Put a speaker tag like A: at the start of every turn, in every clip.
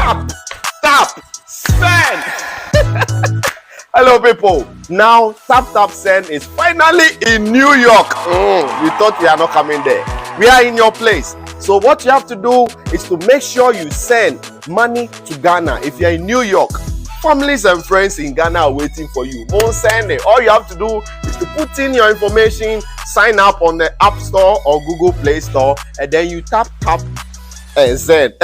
A: Tap, send. Hello, people. Now, Taptap Send is finally in New York. We thought we are not coming there. We are in your place. So what you have to do is to make sure you send money to Ghana. If you're in New York, families and friends in Ghana are waiting for you. Won't send it. All you have to do is to put in your information, sign up on the App Store or Google Play Store, and then you tap and send.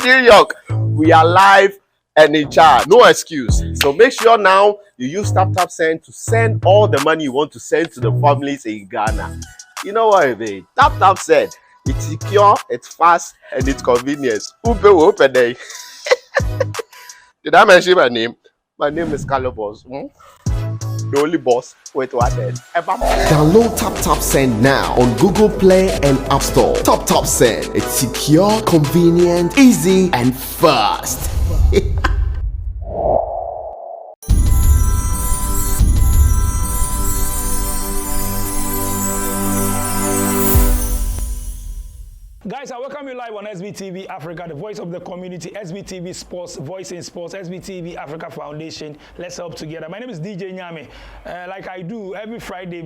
A: New York, we are live and in charge. No excuse. So make sure now you use Taptap Send to send all the money you want to send to the families in Ghana. You know what I mean? Taptap Send. It's secure, it's fast, and it's convenient. Open day. Did I mention my name? My name is Carlo Boss. The only boss. Wait, what then?
B: Download Taptap Send now on Google Play and App Store. Taptap Send. It's secure, convenient, easy, and fast.
C: Guys, I welcome you live on SBTV Africa, the voice of the community, SBTV Sports, Voice in Sports, SBTV Africa Foundation. Let's help together. My name is DJ Nyame. Like I do every Friday,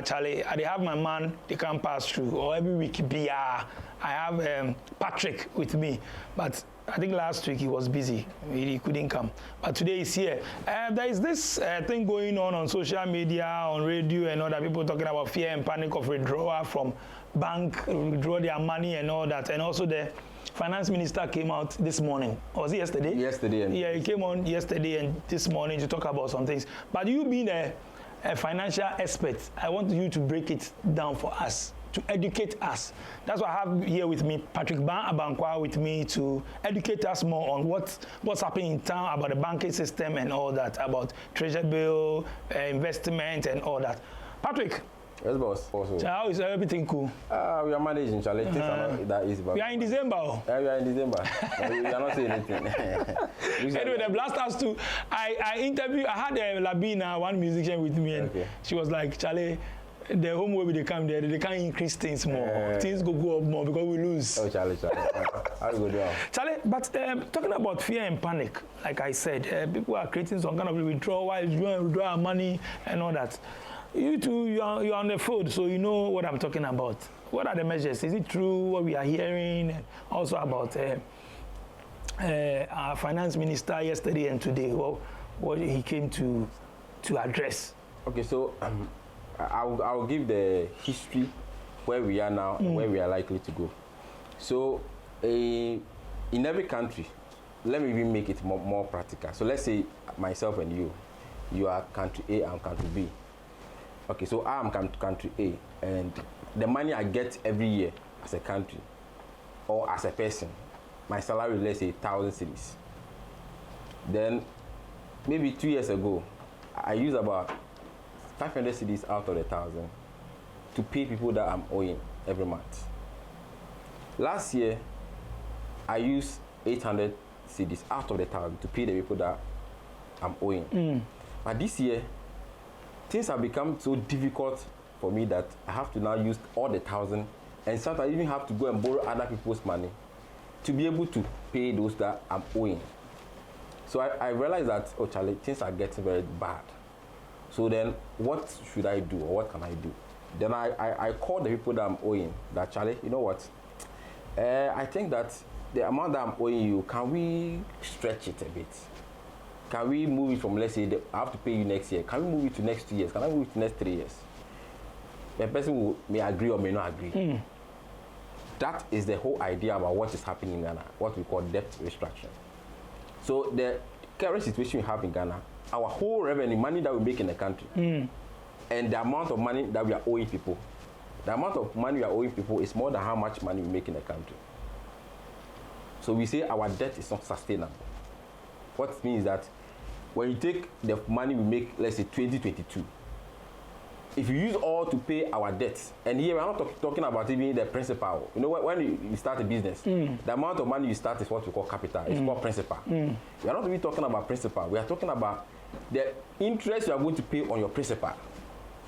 C: Charlie, I have my man, they can pass through, or every week, I have Patrick with me. But I think last week he was busy. He couldn't come. But today he's here. There is this thing going on social media, on radio, and other people talking about fear and panic of withdrawal from bank, withdraw their money and all that. And also the finance minister came out this morning. Or was it yesterday?
D: Yesterday.
C: Yeah, he came on yesterday and this morning to talk about some things. But you being a financial expert, I want you to break it down for us, to educate us. That's why I have here with me Patrick Ban Abankwa with me to educate us more on what's happening in town about the banking system and all that, about treasury bill, investment and all that. Patrick.
D: Yes, boss.
C: So how is everything cool?
D: We are managing, Charlie. Things are not that easy. But
C: we are in December.
D: We are in December. We are not saying anything.
C: Anyway, the blasters too. I interviewed, I had Labina, one musician with me, and she was like, Charlie, the home where they come there, they can't increase things more. Things go up more because we lose.
D: Oh, Charlie. How you go down?
C: Charlie, but talking about fear and panic, like I said, people are creating some kind of withdrawal, withdraw our money and all that. You two, you're on the food, so you know what I'm talking about. What are the measures? Is it true what we are hearing? And also about our finance minister yesterday and today, what he came to address.
D: Okay, so I'll give the history where we are now and where we are likely to go. So in every country, let me even make it more practical. So let's say myself and you are country A and country B. Okay, so I am country A, and the money I get every year as a country or as a person, my salary, let's say 1,000 cedis. Then maybe 2 years ago, I used about 500 cedis out of the 1,000 to pay people that I'm owing every month. Last year, I used 800 cedis out of the 1,000 to pay the people that I'm owing. But this year, things have become so difficult for me that I have to now use all the 1,000, and sometimes I even have to go and borrow other people's money to be able to pay those that I'm owing. So I realized that, oh Charlie, things are getting very bad. So then what should I do, or what can I do? Then I called the people that I'm owing, that Charlie, you know what? I think that the amount that I'm owing you, can we stretch it a bit? Can we move it from, let's say, I have to pay you next year. Can we move it to next 2 years? Can I move it to next 3 years? The person may agree or may not agree. That is the whole idea about what is happening in Ghana, what we call debt restructuring. So the current situation we have in Ghana, our whole revenue, money that we make in the country, and the amount of money that we are owing people, the amount of money we are owing people is more than how much money we make in the country. So we say our debt is not sustainable. What it means is that when you take the money we make, let's say 2022, if you use all to pay our debts, and here we're not talking about even the principal. You know, when you start a business, the amount of money you start is what we call capital. It's called principal. We are not even talking about principal. We are talking about the interest you are going to pay on your principal.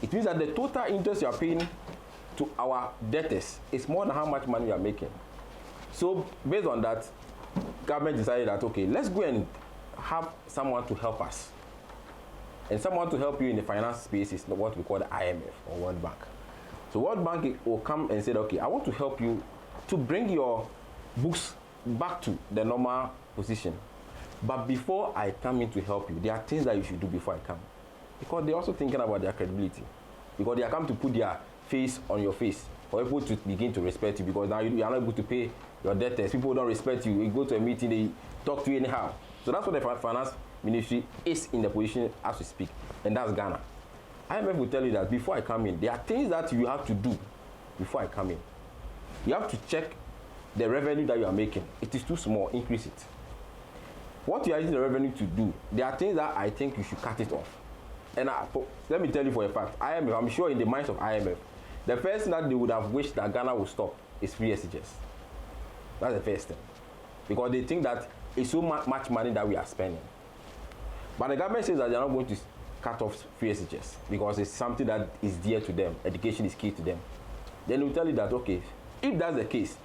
D: It means that the total interest you are paying to our debtors is more than how much money you are making. So based on that, government decided that, okay, let's go and have someone to help us. And someone to help you in the finance space is what we call the IMF or World Bank. So World Bank will come and say, okay, I want to help you to bring your books back to the normal position. But before I come in to help you, there are things that you should do before I come. Because they're also thinking about their credibility. Because they are come to put their face on your face for people to begin to respect you. Because now you are not able to pay your debtors. People don't respect you. You go to a meeting, they talk to you anyhow. So that's what the finance ministry is in the position as we speak. And that's Ghana. IMF will tell you that before I come in, there are things that you have to do before I come in. You have to check the revenue that you are making. It is too small, increase it. What you are using the revenue to do, there are things that I think you should cut it off. And let me tell you for a fact, IMF, I'm sure in the minds of IMF, the first thing that they would have wished that Ghana would stop is free SHS. That's the first thing. Because they think that it's so much money that we are spending. But the government says that they're not going to cut off free SHS because it's something that is dear to them. Education is key to them. Then they will tell you that, okay, if that's the case,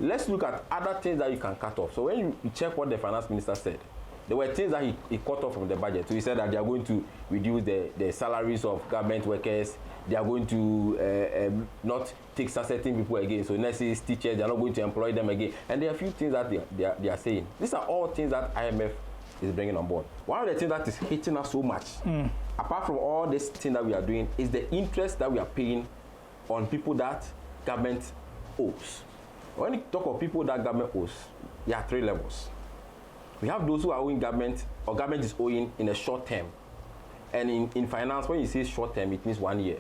D: let's look at other things that you can cut off. So when you check what the finance minister said, there were things that he cut off from the budget. So he said that they are going to reduce the salaries of government workers. They are going to not take certain people again. So nurses, teachers, they are not going to employ them again. And there are a few things that they are saying. These are all things that IMF is bringing on board. One of the things that is hitting us so much, apart from all this thing that we are doing, is the interest that we are paying on people that government owes. When you talk of people that government owes, there are three levels. We have those who are owing government, or government is owing in a short term. And in finance, when you say short term, it means 1 year.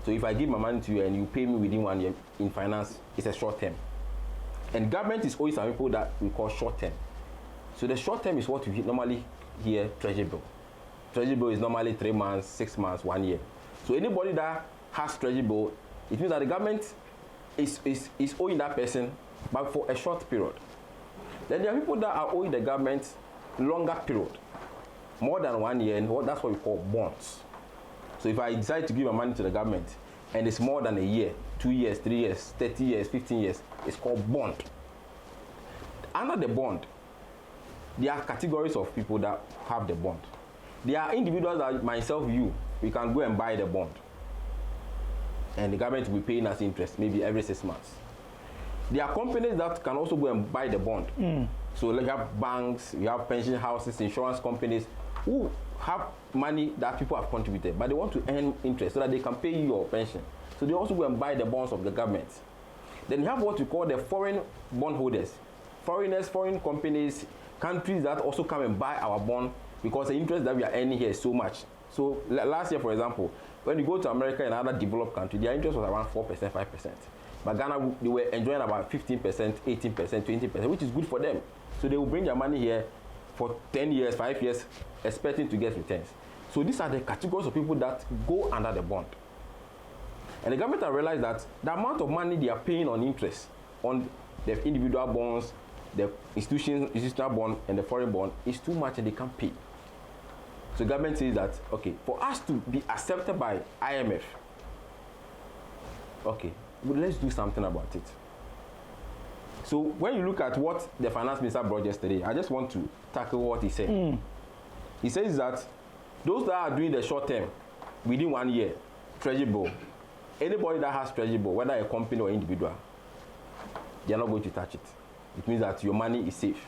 D: So if I give my money to you and you pay me within 1 year, in finance, it's a short term. And government is owing some people that we call short term. So the short term is what we normally hear treasury bill. Treasury bill is normally 3 months, 6 months, 1 year. So anybody that has treasury bill, it means that the government is owing that person, but for a short period. Then there are people that are owing the government longer period, more than 1 year, and that's what we call bonds. So if I decide to give my money to the government and it's more than a year, 2 years, 3 years, 30 years, 15 years, it's called bond. Under the bond, there are categories of people that have the bond. There are individuals like myself, you, we can go and buy the bond. And the government will be paying us interest, maybe every 6 months. There are companies that can also go and buy the bond. So you have banks, you have pension houses, insurance companies who have money that people have contributed, but they want to earn interest so that they can pay you your pension. So they also go and buy the bonds of the government. Then you have what we call the foreign bondholders. Foreigners, foreign companies, countries that also come and buy our bond because the interest that we are earning here is so much. So last year, for example, when you go to America and other developed countries, their interest was around 4%, 5%. But Ghana, they were enjoying about 15%, 18%, 20%, which is good for them. So they will bring their money here for 10 years, 5 years, expecting to get returns. So these are the categories of people that go under the bond. And the government has realized that the amount of money they are paying on interest on the individual bonds, the institutional bond, and the foreign bond is too much and they can't pay. So the government says that, okay, for us to be accepted by IMF, okay, well, let's do something about it. So when you look at what the finance minister brought yesterday, I just want to tackle what he said. He says that those that are doing the short term, within 1 year, treasury bill, anybody that has treasury bill, whether a company or individual, they are not going to touch it. It means that your money is safe.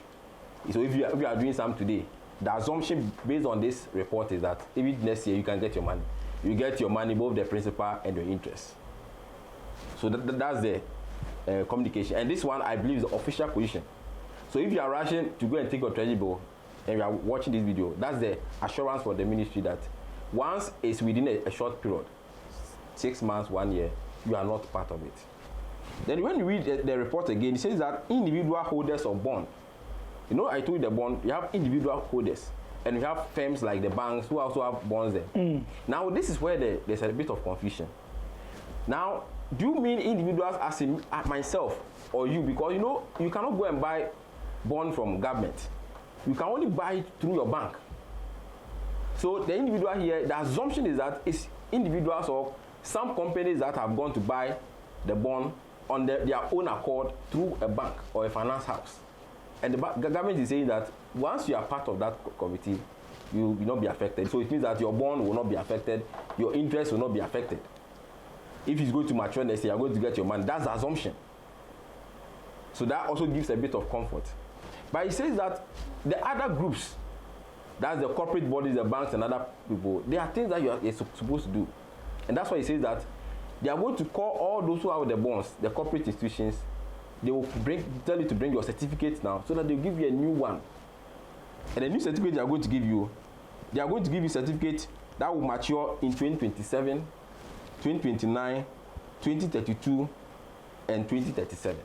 D: So if you are doing something today, the assumption based on this report is that even next year you can get your money. You get your money, both the principal and the interest. So that's the communication. And this one, I believe, is the official position. So if you are rushing to go and take your treasury bill and you are watching this video, that's the assurance for the ministry that once it's within a short period, 6 months, 1 year, you are not part of it. Then when you read the report again, it says that individual holders of bond, you know, I told you the bond, you have individual holders, and you have firms like the banks who also have bonds there. Now, this is where there's a bit of confusion. Now, do you mean individuals as in myself or you? Because, you know, you cannot go and buy bond from government. You can only buy it through your bank. So the individual here, the assumption is that it's individuals or some companies that have gone to buy the bond on their own accord through a bank or a finance house. And the government is saying that once you are part of that committee, you will not be affected. So it means that your bond will not be affected, your interest will not be affected. If it's going to mature next year, you're going to get your money. That's the assumption. So that also gives a bit of comfort. But it says that the other groups, that's the corporate bodies, the banks and other people, there are things that you're supposed to do. And that's why it says that they are going to call all those who have the bonds, the corporate institutions, they will tell you to bring your certificates now so that they'll give you a new one. And the new certificate they are going to give you, they are going to give you a certificate that will mature in 2027, 2029, 2032, and 2037.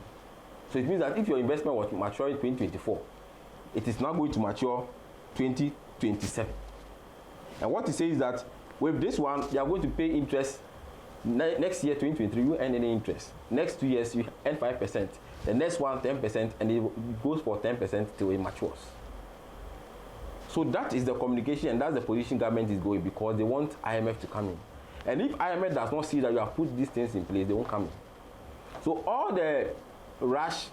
D: So it means that if your investment was mature in 2024, it is now going to mature 2027. And what it says is that with this one, you are going to pay interest next year, 2023, you earn any interest. Next 2 years, you earn 5%. The next one, 10%, and it goes for 10% till it matures. So that is the communication, and that's the position government is going, because they want IMF to come in. And if IMF does not see that you have put these things in place, they won't come in. So all the rush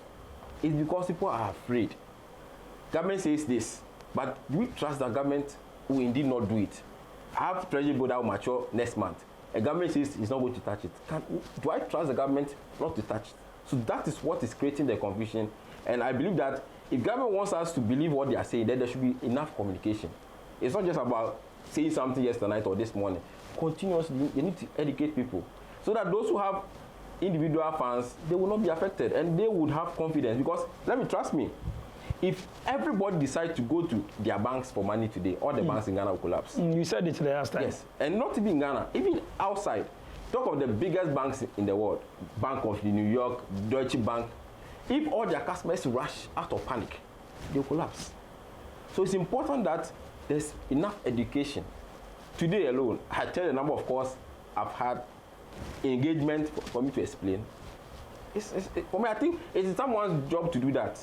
D: is because people are afraid. Government says this, but do we trust the government who indeed not do it? I have treasury bill that will mature next month. A government says it's not going to touch it. Do I trust the government not to touch it? So that is what is creating the confusion. And I believe that if government wants us to believe what they are saying, then there should be enough communication. It's not just about saying something yesterday night or this morning. Continuously, you need to educate people so that those who have individual funds, they will not be affected and they would have confidence. Because trust me, if everybody decides to go to their banks for money today, all the banks in Ghana will collapse.
C: You said it the last time.
D: Yes, and not even in Ghana, even outside. Talk of the biggest banks in the world, Bank of New York, Deutsche Bank. If all their customers rush out of panic, they will collapse. So it's important that there's enough education. Today alone, I tell you the number of calls I've had, engagement for me to explain. For me, I think it is someone's job to do that.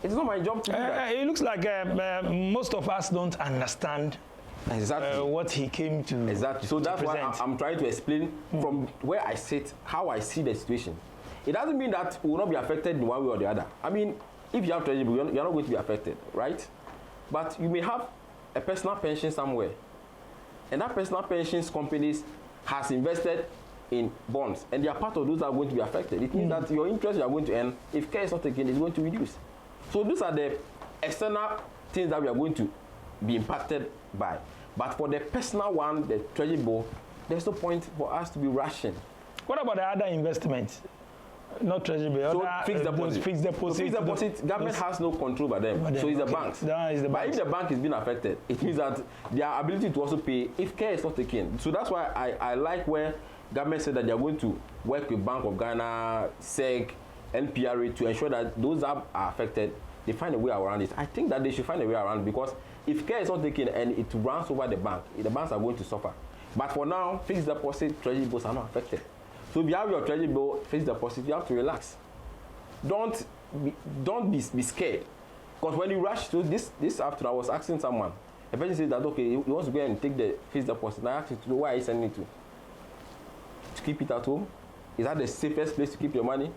D: It's not my job to do that.
C: It looks like most of us don't understand
D: exactly
C: what he came to.
D: Exactly. So that's why I'm trying to explain from where I sit, how I see the situation. It doesn't mean that we will not be affected in one way or the other. I mean, if you have treasury, you're not going to be affected, right? But you may have a personal pension somewhere, and that personal pensions companies has invested in bonds, and they are part of those that are going to be affected. It means that your interest you are going to earn, if care is not taken, is going to reduce. So these are the external things that we are going to be impacted by. But for the personal one, the treasury bill, there's no point for us to be rushing.
C: What about the other investments? Not treasury bill.
D: So fixed deposit.
C: Fixed deposit.
D: So fixed deposit, government has no control by them. So it's the banks. But if the bank is being affected, it means that their ability to also pay, if care is not taken. So that's why I like where government said that they are going to work with Bank of Ghana, SEG, NPRA to ensure that those that are affected, they find a way around it. I think that they should find a way around it, because if care is not taken and it runs over the banks are going to suffer. But for now, fixed deposit, treasury bills are not affected. So if you have your treasury bill, fixed deposit, you have to relax. Don't be scared. Because when you rush to this afternoon, I was asking someone, a person said that, okay, he wants to go and take the fixed deposit. And I asked him, where are you sending it to? To keep it at home? Is that the safest place to keep your money?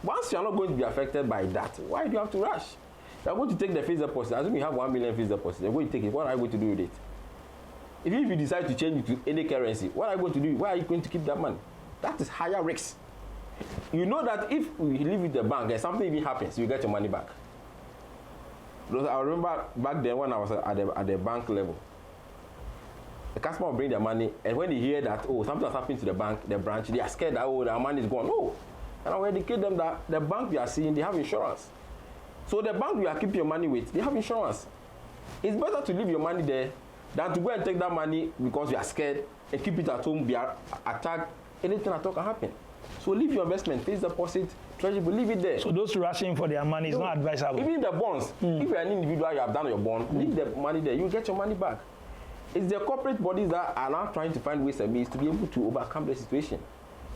D: Once you are not going to be affected by that, why do you have to rush? You are going to take the fixed deposit. Assume you have 1 million fixed deposit. You're going to take it. What are you going to do with it? If you decide to change it to any currency, what are you going to do? Why are you going to keep that money? That is higher risk. You know that if we leave with the bank and something even happens, you get your money back. Because I remember back then when I was at the bank level, the customer will bring their money, and when they hear that, oh, something has happened to the bank, the branch, they are scared that, oh, their money is gone. No. And I will educate them that the bank we are seeing, they have insurance. So the bank you are keeping your money with, they have insurance. It's better to leave your money there than to go and take that money because you are scared and keep it at home, be attacked, anything at all can happen. So leave your investment, fixed deposit, treasury, but leave it there.
C: So those rushing for their money is not advisable.
D: Even the bonds, if you're an individual, you have done your bond, leave the money there, you get your money back. It's the corporate bodies that are now trying to find ways and means to be able to overcome the situation.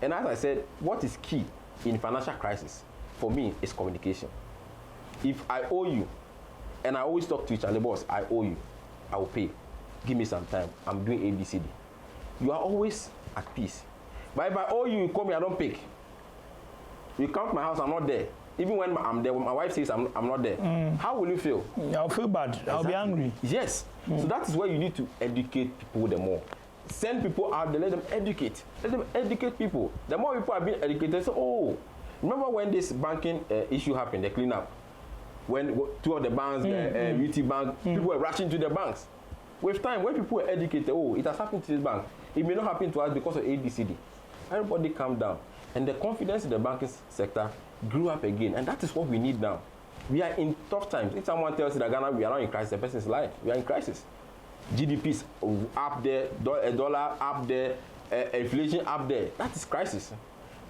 D: And as I said, what is key in financial crisis, for me, is communication. If I owe you, and I always talk to each other, boss, I owe you, I will pay. Give me some time. I'm doing ABCD. You are always at peace. But if I owe you, you call me, I don't pick. You come to my house, I'm not there. even when I'm there, when my wife says I'm not there, how will you feel?
C: I'll feel bad. Exactly. I'll be angry.
D: Yes. So that is where you need to educate people the more. Send people out there, let them educate. Let them educate people. The more people are being educated, say, oh, remember when this banking issue happened, the cleanup? When two of the banks, UT Bank, people were rushing to the banks. With time, when people were educated, oh, it has happened to this bank. It may not happen to us because of ABCD. Everybody calm down. And the confidence in the banking sector grew up again. And that is what we need now. We are in tough times. If someone tells you that Ghana, we are not in crisis, the person is lying. We are in crisis. GDP is up there, dollar up there, inflation up there. That is crisis.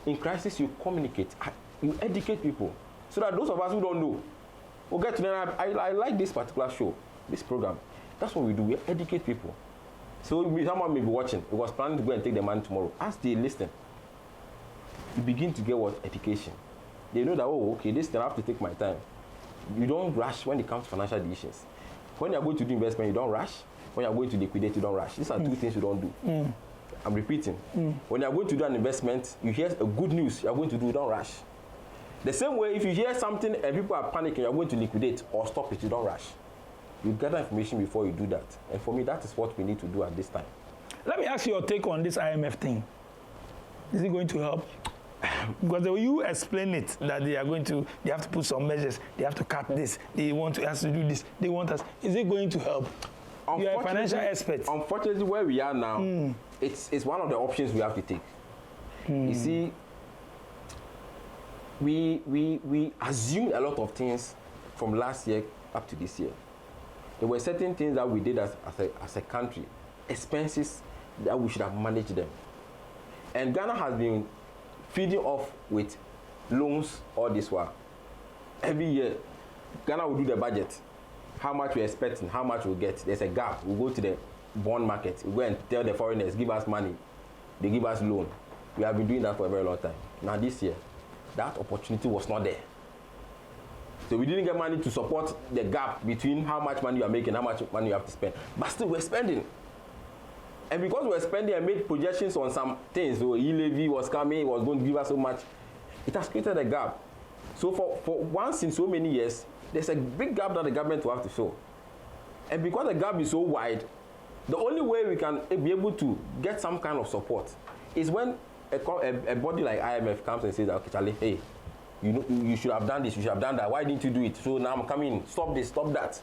D: In crisis, you communicate, you educate people. So that those of us who don't know, will get to know. I like this particular show, this program. That's what we do. We educate people. So someone may be watching. He was planning to go and take the money tomorrow. As they listen, you begin to get what? Education. They know that, oh, okay, this thing I have to take my time. You don't rush when it comes to financial decisions. When you're going to do investment, you don't rush. When you're going to liquidate, you don't rush. These are two things you don't do. I'm repeating. When you're going to do an investment, you hear a good news, you're going to do, you don't rush. The same way, if you hear something and people are panicking, you're going to liquidate or stop it, you don't rush. You gather information before you do that. And for me, that is what we need to do at this time.
C: Let me ask you your take on this IMF thing. Is it going to help? Because you explain it, that they have to put some measures, they have to cut this, they want us to do this, they want us. Is it going to help? You are a financial expert.
D: Unfortunately, where we are now, it's one of the options we have to take. You see, we assumed a lot of things from last year up to this year. There were certain things that we did as a country, expenses that we should have managed them. And Ghana has been feeding off with loans all this while. Every year, Ghana will do the budget. How much we're expecting, how much we'll get. There's a gap. We'll go to the bond market. We'll go and tell the foreigners, give us money. They give us loan. We have been doing that for a very long time. Now this year, that opportunity was not there. So we didn't get money to support the gap between how much money you are making, how much money you have to spend. But still, we're spending. And because we're spending and made projections on some things, so e-levy was coming, it was going to give us so much, it has created a gap. So for once in so many years, there's a big gap that the government will have to fill. And because the gap is so wide, the only way we can be able to get some kind of support is when a body like IMF comes and says, okay, Charlie, hey, you should have done this, you should have done that. Why didn't you do it? So now I'm coming, stop this, stop that.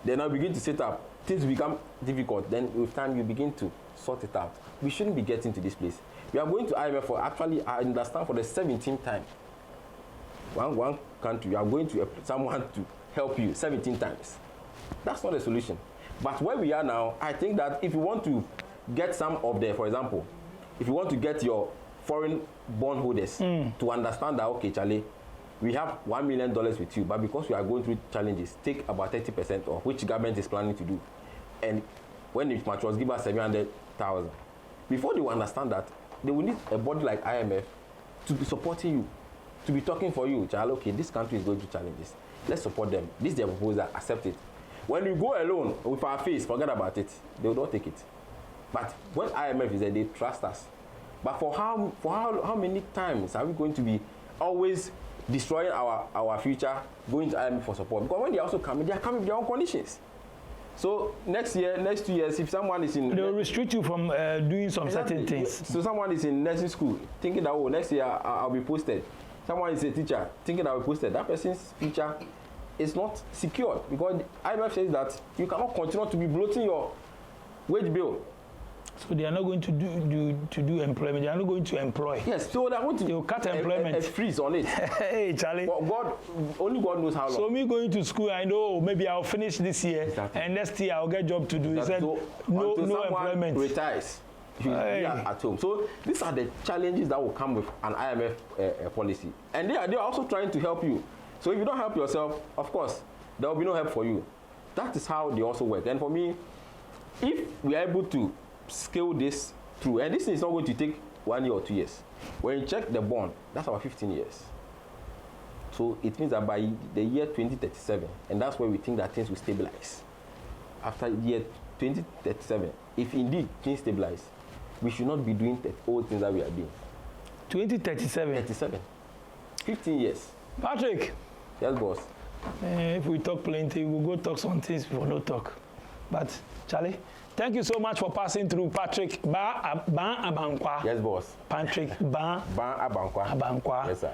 D: Then I begin to set up. Things become difficult. Then with time, you begin to sort it out. We shouldn't be getting to this place. We are going to IMF for, actually, I understand, for the 17th time. One country, you are going to someone to help you 17 times. That's not a solution. But where we are now, I think that if you want to get some of the, for example, if you want to get your foreign bondholders to understand that, okay, Charlie, we have $1 million with you, but because we are going through challenges, take about 30% of which government is planning to do. And when it matures, give us 700,000. Before they will understand that, they will need a body like IMF to be supporting you, to be talking for you. Charlie, okay, this country is going through challenges. Let's support them. This is their proposal, accept it. When you go alone with our face, forget about it. They will not take it. But when IMF is there, they trust us. But for how many times are we going to be always destroying our future, going to IMF for support? Because when they also come, they are coming with their own conditions. So next year, next 2 years, if someone is in... They'll
C: restrict you from doing some certain things.
D: So someone is in nursing school, thinking that, oh, next year I'll be posted. Someone is a teacher, thinking that I'll be posted. That person's future is not secured, because IMF says that you cannot continue to be bloating your wage bill.
C: So they are not going to do employment. They are not going to employ.
D: Yes. So they are going to.
C: They will cut employment.
D: A freeze on it.
C: Hey, Charlie.
D: But only God knows how long.
C: So me going to school, I know maybe I'll finish this year, exactly. And next year I'll get job to do. He said no employment.
D: Retires. You are at home. So these are the challenges that will come with an IMF policy, and they are also trying to help you. So if you don't help yourself, of course, there will be no help for you. That is how they also work. And for me, if we are able to scale this through, and this is not going to take 1 year or 2 years. When you check the bond, that's about 15 years. So it means that by the year 2037, and that's where we think that things will stabilize. After year 2037, if indeed things stabilize, we should not be doing all things that we are doing.
C: 2037?
D: 37. 15 years.
C: Patrick.
D: Yes, boss.
C: If we talk plenty, we'll go talk some things before no talk. But, Charlie, thank you so much for passing through, Patrick Ban Abankwa.
D: Yes, boss.
C: Patrick Ban Abankwa.
D: Yes, sir.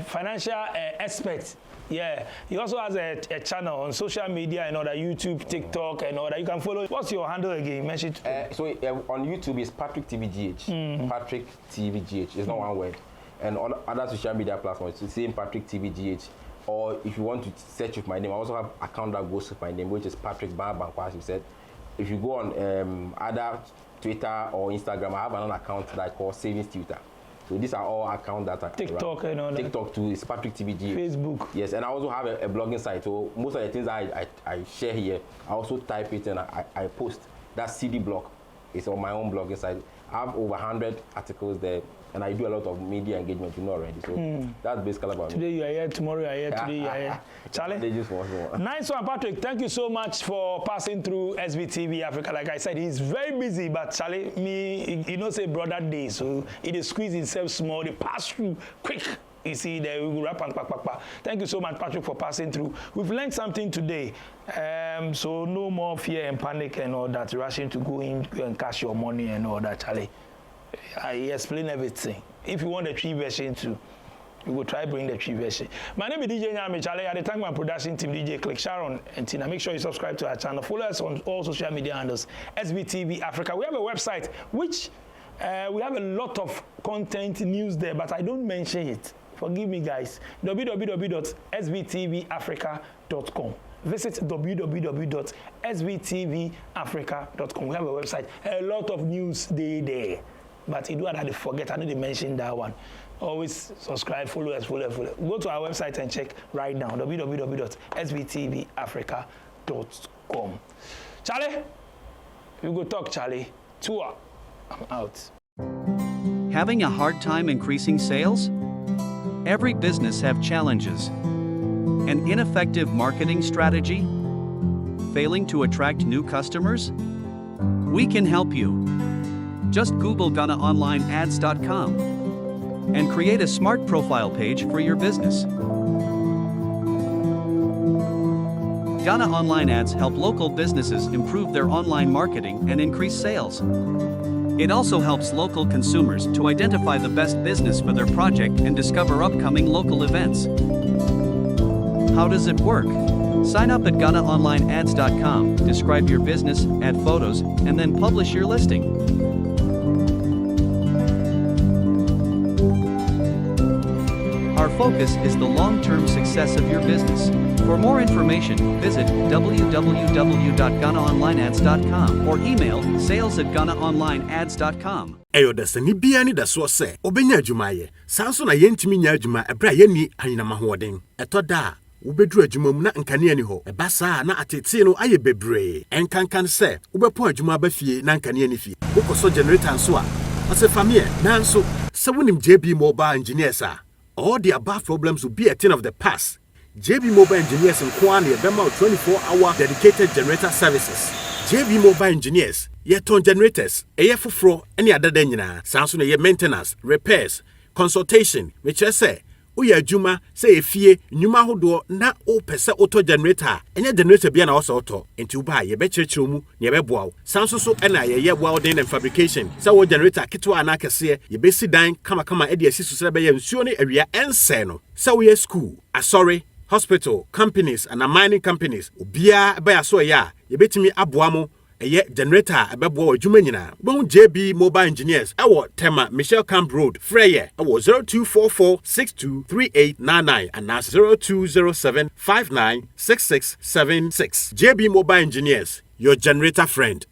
C: Financial expert. Yeah, he also has a channel on social media and other YouTube, TikTok, and all that. You can follow. What's your handle again? Mention it.
D: On YouTube is Patrick TVGH. Patrick TVGH. It's not one word. And on other social media platforms, it's the same Patrick TVGH. Or if you want to search with my name, I also have an account that goes with my name, which is Patrick Ban Abankwa, as you said. If you go on other Twitter or Instagram, I have another account that I call Savings Twitter. So these are all accounts that are
C: TikTok and all that.
D: TikTok too is Patrick TVG.
C: Facebook.
D: Yes, and I also have a blogging site. So most of the things I share here, I also type it and I post. That CD blog is on my own blogging site. I have over 100 articles there, and I do a lot of media engagement, you know already. So that's basically about
C: Today you are here, tomorrow you are here, today you are here. Charlie?
D: They just want more.
C: Nice one, Patrick. Thank you so much for passing through SBTV Africa. Like I said, he's very busy, but Charlie, you know, say brother day, so he squeeze himself small, they pass through quick. You see, they will wrap and pack. Thank you so much, Patrick, for passing through. We've learned something today. So no more fear and panic and all that, rushing to go in and cash your money and all that, Charlie. I explain everything. If you want the tree version too, we will try bring the tree version. My name is DJ Nyame, Charlie. At the time, my production team, DJ Click Sharon and Tina. Make sure you subscribe to our channel. Follow us on all social media handles, SBTV Africa. We have a website, which we have a lot of content news there, but I don't mention it. Forgive me, guys. www.sbtvafrica.com. Visit www.sbtvafrica.com. We have a website. A lot of news there. But you do have to forget. I need to mention that one. Always subscribe, follow us. Go to our website and check right now. www.sbtvafrica.com. Charlie, we go talk, Charlie. Tour. I'm out.
E: Having a hard time increasing sales? Every business have challenges. An ineffective marketing strategy? Failing to attract new customers? We can help you. Just Google GhanaOnlineAds.com and create a smart profile page for your business. Ghana Online Ads help local businesses improve their online marketing and increase sales. It also helps local consumers to identify the best business for their project and discover upcoming local events. How does it work? Sign up at GhanaOnlineAds.com, describe your business, add photos, and then publish your listing. Our focus is the long-term success of your business. For more information, visit www.GhanaOnlineAds.com or email sales@GhanaOnlineAds.com.
F: Eyo dasani bia ni daso se obenya adwuma ye sanso na yentimi nya adwuma ebra ye ni anyinama hoden etoda wobedru adwuma mu na nkane ani ho eba saa na atete no aye bebre enkankan se wobepo adwuma ba fie na nkane ani fie wokoso generator nso a ose famie nanso se wonim JB Mobile Engineers a all the above problems will be a thing of the past. JB Mobile Engineers in Kwan near Bema 24-hour dedicated generator services. JB Mobile Engineers, ton generators, fufro, any other denina, Samsung ye maintenance, repairs, consultation, which I say, Uya Juma, say fie, Numa Hodo, na o pesa auto generator, any generator be an auto, and to buy ye betcha chumu, near wow. Samsung so and ye welding and fabrication. So generator kitwa anakase, ye basic dine, kama edia sisu sebe and sune area and seno. So we school, sorry. Hospital, companies, and mining companies. Ubia by a so ya, ye betimi abuamo, a ye generator, a bebo jumenina. Bon JB Mobile Engineers, our Tema Michelle Camp Road, Freya, our 0244-623899, and now 0207-596676. JB Mobile Engineers, your generator friend.